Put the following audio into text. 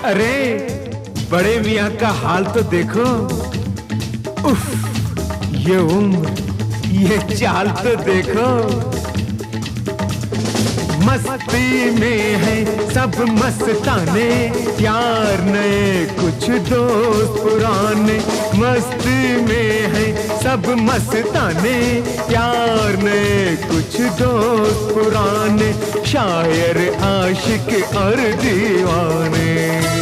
अरे बड़े मियाँ का हाल तो देखो। उफ, ये उम्र, ये चाल तो देखो। मस्ती में है सब मस्ताने, यार नए कुछ दोस्त पुराने। मस्ती में है सब मस्ताने, यार नए कुछ दोस्त पुराने। शायर आशिक और दीवाने।